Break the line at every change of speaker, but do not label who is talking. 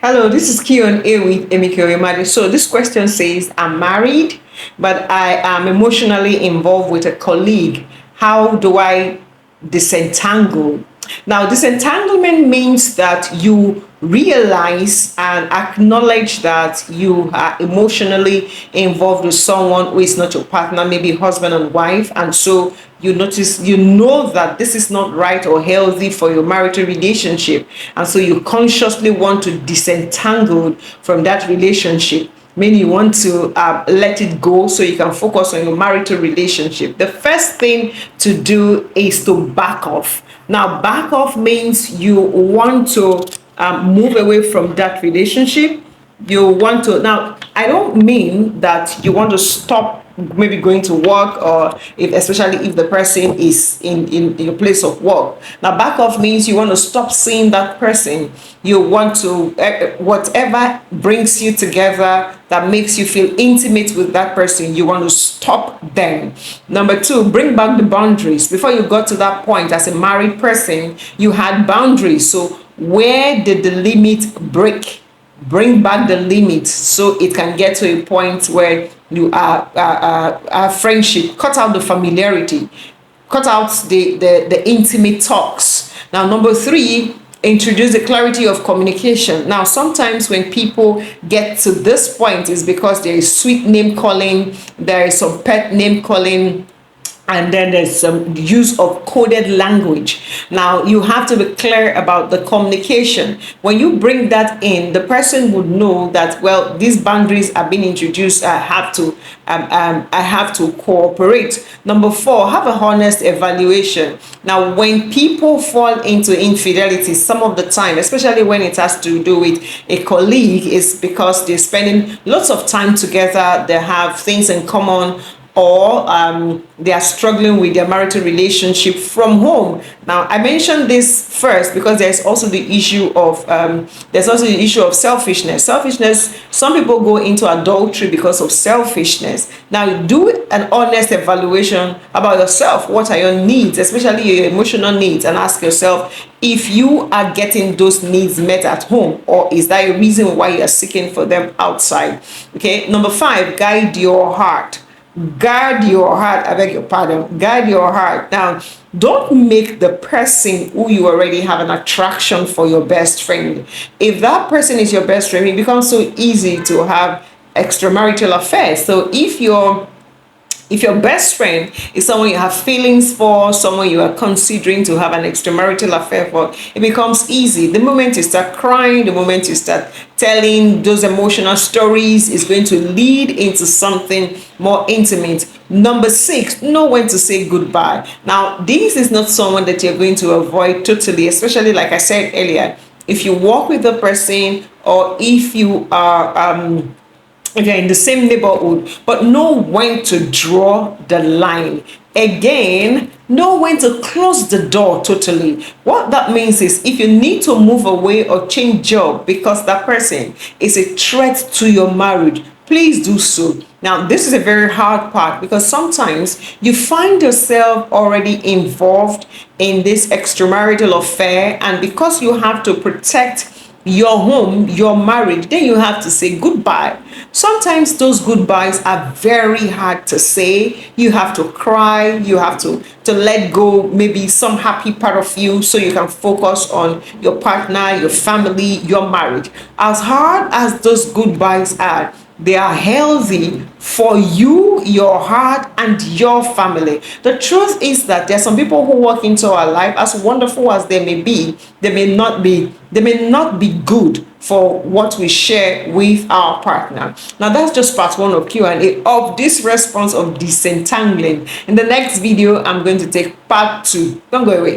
Hello, this is Q&A with Emike Oyemade. So this question says, I'm married, but I am emotionally involved with a colleague. How do I disentangle? Now, disentanglement means that you realize and acknowledge that you are emotionally involved with someone who is not your partner, maybe husband and wife, and so you know that this is not right or healthy for your marital relationship, and so you consciously want to disentangle from that relationship, meaning you want to let it go so you can focus on your marital relationship. The first thing to do is to back off. Now, back off means you want to move away from that relationship. You want to, now I don't mean that you want to stop maybe going to work, or if especially if the person is in your place of work. Now, back off means you want to stop seeing that person. You want to whatever brings you together, that makes you feel intimate with that person, you want to stop them. Number two, bring back the boundaries. Before you got to that point, as a married person, you had boundaries. So where did the limit break? Bring back the limit so it can get to a point where you are friendship. Cut out the familiarity, cut out the intimate talks. Now, number three, introduce the clarity of communication. Now, sometimes when people get to this point is because there is sweet name calling, there is some pet name calling, and then there's some use of coded language. Now, you have to be clear about the communication. When you bring that in, the person would know that, well, these boundaries are being introduced. I have to cooperate. Number four, have a honest evaluation. Now, when people fall into infidelity, some of the time, especially when it has to do with a colleague, is because they're spending lots of time together, they have things in common, or they are struggling with their marital relationship from home. Now, I mentioned this first because there's also the issue of selfishness. Some people go into adultery because of selfishness. Now, do an honest evaluation about yourself. What are your needs, especially your emotional needs, and ask yourself if you are getting those needs met at home, or is that a reason why you are seeking for them outside? Okay. Number five, guide your heart. Guard your heart. I beg your pardon. Guard your heart. Now, don't make the person who you already have an attraction for your best friend. If that person is your best friend, it becomes so easy to have extramarital affairs. So if your best friend is someone you have feelings for, someone you are considering to have an extramarital affair for, it becomes easy. The moment you start crying, the moment you start telling those emotional stories, is going to lead into something more intimate. Number six, know when to say goodbye. Now, this is not someone that you're going to avoid totally, especially like I said earlier, if you walk with the person, or if you are if you're in the same neighborhood, but know when to draw the line. Again, know when to close the door totally. What that means is, if you need to move away or change job because that person is a threat to your marriage, please do so. Now, this is a very hard part, because sometimes you find yourself already involved in this extramarital affair, and because you have to protect your home, your marriage, then you have to say goodbye. Sometimes those goodbyes are very hard to say. You have to cry, you have to let go maybe some happy part of you so you can focus on your partner, your family, your marriage. As hard as those goodbyes are, they are healthy for you, your heart, and your family. The truth is that there are some people who walk into our life, as wonderful as they may be, they may not be good for what we share with our partner. Now, that's just part one of Q&A of this response of disentangling. In the next video, I'm going to take part two. Don't go away.